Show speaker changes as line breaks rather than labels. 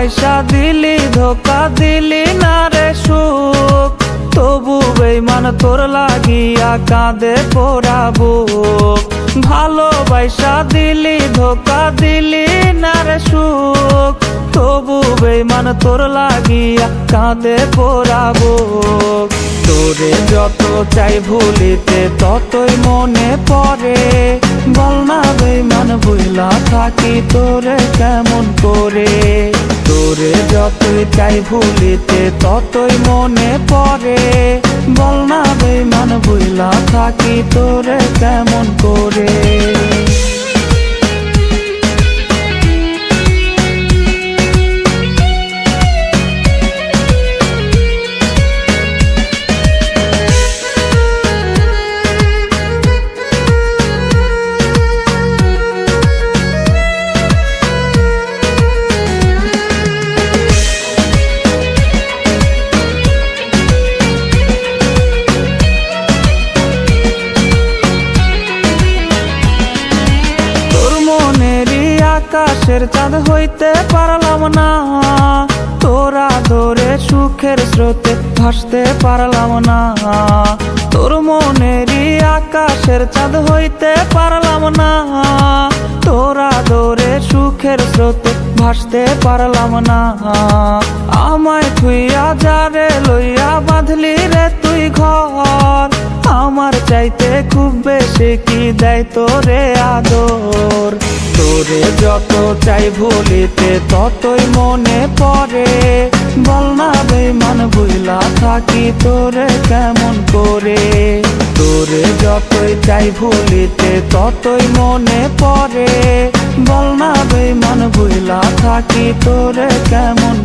ভালোবাসা দিলি ধোকা দিলি না রে সুখ, তবু বেঈমান তোর লাগিয়া কাঁদে পোড়া বুক। ভালোবাসা দিলি ধোকা দিলি না রে সুখ, তবু বেঈমান তোর লাগিয়া কাঁদে পোড়া বুক। তোরে যত চাই ভুলিতে ততই মনে পড়ে, বল না বেঈমান ভুলা থাকি তোরে কেমন করে। তোরে যতই চাই ভুলিতে ততই মনে পড়ে, বল না বেঈমান ভুলা থাকি তোরে কেমন করে। আকাশের চাঁদ হইতে পারলাম না, তোরা ধরে সুখের স্রোতে ভাসতে পারলাম না। তোর মনেরই আকাশের চাঁদ হইতে পারলাম না, তোরা ধরে সুখের স্রোতে ভাসতে পারলাম না। আমায় থুইয়া যারে লইয়া বাঁধলি রে তুই ঘর, আমার চাইতে খুব বেশি কি দেয় তোরে আদর। তোরে যত চাই ভুলিতে ততই মনে পড়ে, বল না বেঈমান ভুলা থাকি তোরে কেমন করে। তোরে যতই চাই ভুলিতে ততই মনে পড়ে, বল না বেঈমান ভুলা থাকি তোরে কেমন